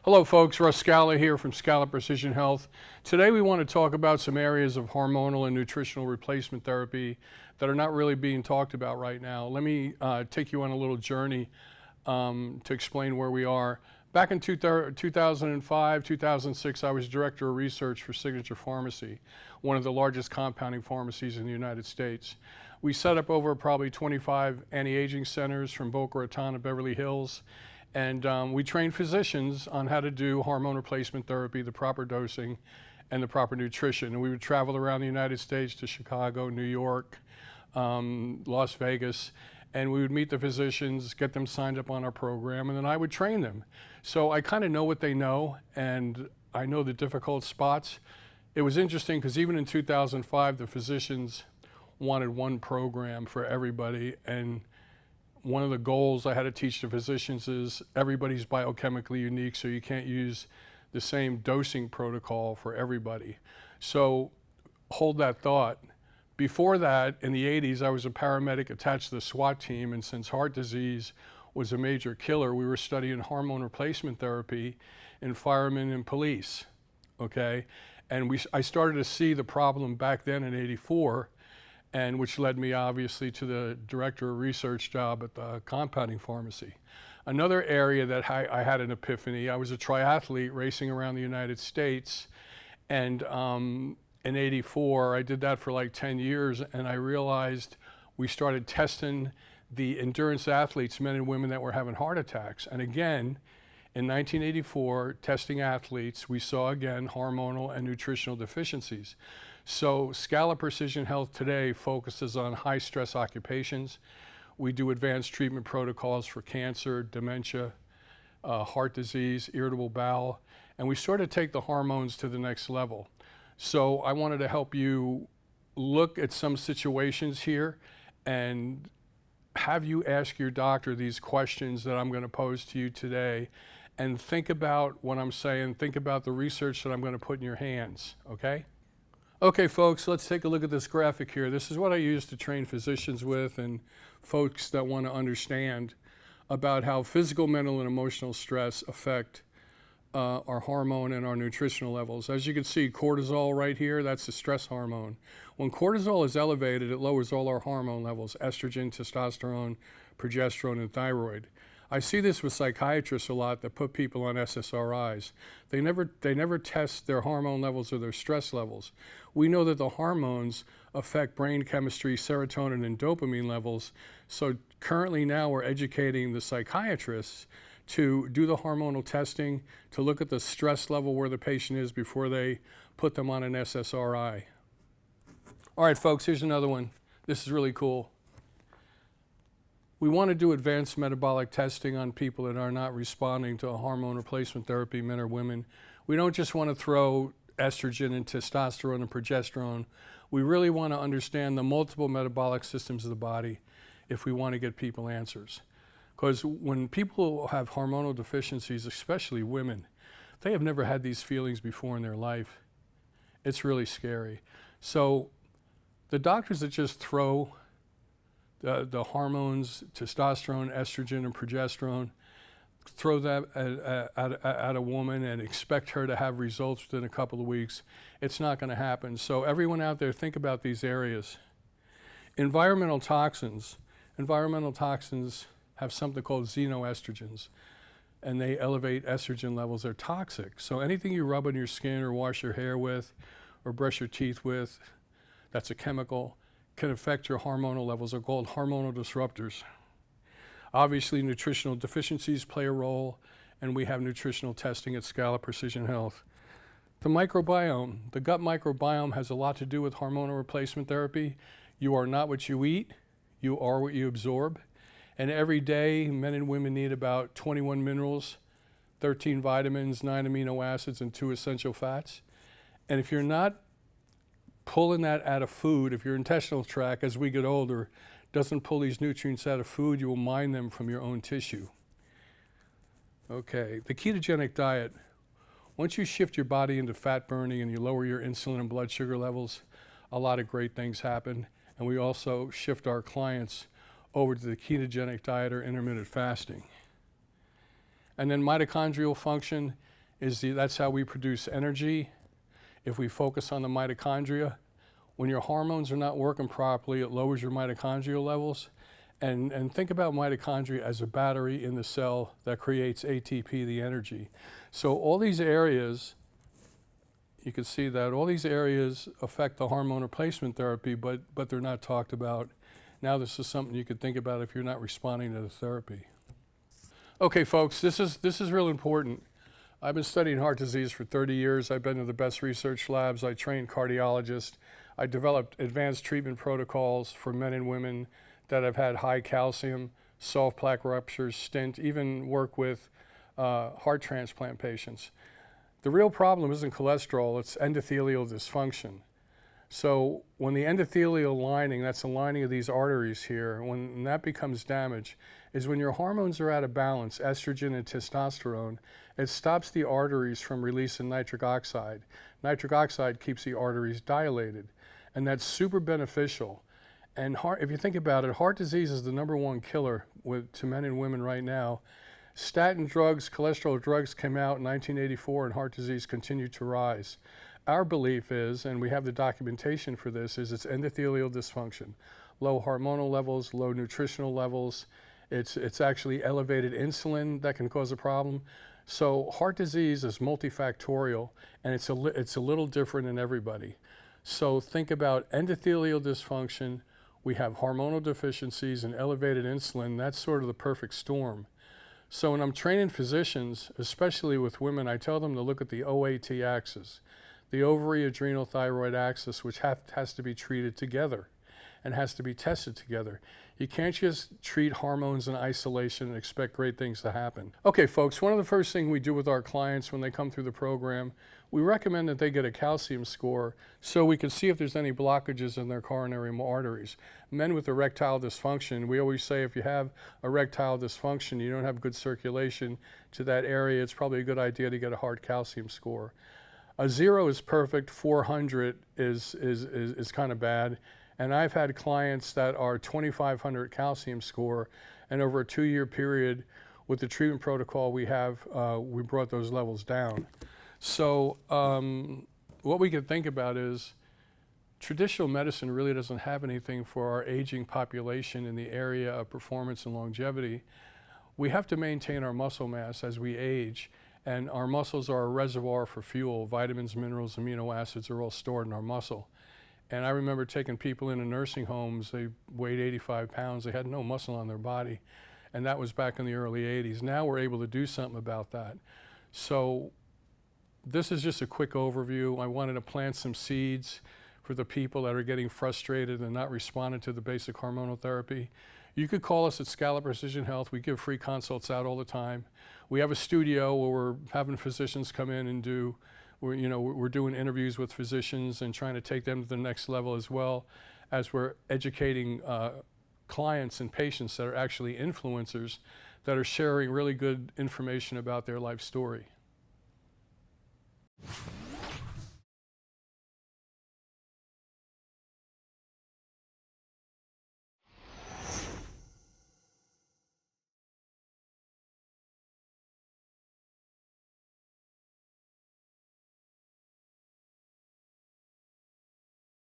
Hello folks, Russ Scala here from Scala Precision Health. Today we want to talk about some areas of hormonal and nutritional replacement therapy that are not really being talked about right now. Let me take you on a little journey to explain where we are. Back in 2005, 2006, I was Director of Research for Signature Pharmacy, one of the largest compounding pharmacies in the United States. We set up over probably 25 anti-aging centers from Boca Raton to Beverly Hills. And we train physicians on how to do hormone replacement therapy, the proper dosing, and the proper nutrition. And we would travel around the United States to Chicago, New York, Las Vegas, and we would meet the physicians, get them signed up on our program, and then I would train them. So I kind of know what they know, and I know the difficult spots. It was interesting because even in 2005, the physicians wanted one program for everybody, and one of the goals I had to teach the physicians is everybody's biochemically unique, so you can't use the same dosing protocol for everybody. So hold that thought. Before that, in the 80s, I was a paramedic attached to the SWAT team, and since heart disease was a major killer, we were studying hormone replacement therapy in firemen and police, okay? And I started to see the problem back then in '84, and which led me obviously to the Director of Research job at the compounding pharmacy. Another area that I had an epiphany, I was a triathlete racing around the United States, and in '84, I did that for like 10 years, and I realized we started testing the endurance athletes, men and women that were having heart attacks. And again, in 1984, testing athletes, we saw again hormonal and nutritional deficiencies. So Scala Precision Health today focuses on high stress occupations. We do advanced treatment protocols for cancer, dementia, heart disease, irritable bowel, and we sort of take the hormones to the next level. So I wanted to help you look at some situations here and have you ask your doctor these questions that I'm going to pose to you today, and think about what I'm saying, think about the research that I'm going to put in your hands, okay? Okay, folks, let's take a look at this graphic here. This is what I use to train physicians with and folks that want to understand about how physical, mental, and emotional stress affect our hormone and our nutritional levels. As you can see, cortisol right here, that's the stress hormone. When cortisol is elevated, it lowers all our hormone levels, estrogen, testosterone, progesterone, and thyroid. I see this with psychiatrists a lot that put people on SSRIs. They never test their hormone levels or their stress levels. We know that the hormones affect brain chemistry, serotonin, and dopamine levels. So currently now we're educating the psychiatrists to do the hormonal testing, to look at the stress level where the patient is before they put them on an SSRI. All right, folks, here's another one. This is really cool. We want to do advanced metabolic testing on people that are not responding to a hormone replacement therapy, men or women. We don't just want to throw estrogen and testosterone and progesterone. We really want to understand the multiple metabolic systems of the body if we want to get people answers. Because when people have hormonal deficiencies, especially women, they have never had these feelings before in their life. It's really scary. So the doctors that just throw the hormones, testosterone, estrogen, and progesterone, throw that at a woman and expect her to have results within a couple of weeks, it's not going to happen. So everyone out there, think about these areas. Environmental toxins have something called xenoestrogens, and they elevate estrogen levels. They're toxic. So anything you rub on your skin or wash your hair with or brush your teeth with, that's a chemical, can affect your hormonal levels. They're called hormonal disruptors. Obviously, nutritional deficiencies play a role, and we have nutritional testing at Scala Precision Health. The microbiome, the gut microbiome has a lot to do with hormonal replacement therapy. You are not what you eat, you are what you absorb. And every day, men and women need about 21 minerals, 13 vitamins, 9 amino acids, and 2 essential fats. And if you're not pulling that out of food, if your intestinal tract, as we get older, doesn't pull these nutrients out of food, you will mine them from your own tissue. Okay, the ketogenic diet. Once you shift your body into fat burning and you lower your insulin and blood sugar levels, a lot of great things happen. And we also shift our clients over to the ketogenic diet or intermittent fasting. And then mitochondrial function, That's how we produce energy. If we focus on the mitochondria, when your hormones are not working properly, it lowers your mitochondrial levels. And think about mitochondria as a battery in the cell that creates ATP, the energy. So all these areas, you can see that all these areas affect the hormone replacement therapy, but they're not talked about. Now this is something you could think about if you're not responding to the therapy. Okay, folks, this is real important. I've been studying heart disease for 30 years. I've been to the best research labs. I trained cardiologists. I developed advanced treatment protocols for men and women that have had high calcium, soft plaque ruptures, stent, even work with heart transplant patients. The real problem isn't cholesterol, it's endothelial dysfunction. So when the endothelial lining, that's the lining of these arteries here, when that becomes damaged, is when your hormones are out of balance, estrogen and testosterone, it stops the arteries from releasing nitric oxide. Nitric oxide keeps the arteries dilated, and that's super beneficial. And if you think about it, heart disease is the #1 killer to men and women right now. Statin drugs, cholesterol drugs came out in 1984, and heart disease continued to rise. Our belief is, and we have the documentation for this, is it's endothelial dysfunction. Low hormonal levels, low nutritional levels. It's actually elevated insulin that can cause a problem. So heart disease is multifactorial, and it's a little different in everybody. So think about endothelial dysfunction. We have hormonal deficiencies and elevated insulin. That's sort of the perfect storm. So when I'm training physicians, especially with women, I tell them to look at the OAT axis, the ovary, adrenal, thyroid axis, which has to be treated together and has to be tested together. You can't just treat hormones in isolation and expect great things to happen. Okay, folks, one of the first things we do with our clients when they come through the program, we recommend that they get a calcium score so we can see if there's any blockages in their coronary arteries. Men with erectile dysfunction, we always say if you have erectile dysfunction, you don't have good circulation to that area, it's probably a good idea to get a hard calcium score. A 0 is perfect, 400 is kind of bad. And I've had clients that are 2,500 calcium score, and over a 2-year period with the treatment protocol we have, we brought those levels down. So what we can think about is traditional medicine really doesn't have anything for our aging population in the area of performance and longevity. We have to maintain our muscle mass as we age, and our muscles are a reservoir for fuel. Vitamins, minerals, amino acids are all stored in our muscle. And I remember taking people into nursing homes, they weighed 85 pounds, they had no muscle on their body. And that was back in the early 80s. Now we're able to do something about that. So this is just a quick overview. I wanted to plant some seeds for the people that are getting frustrated and not responding to the basic hormonal therapy. You could call us at Scala Precision Health. We give free consults out all the time. We have a studio where we're having physicians come in and we're doing interviews with physicians and trying to take them to the next level, as well as we're educating clients and patients that are actually influencers that are sharing really good information about their life story.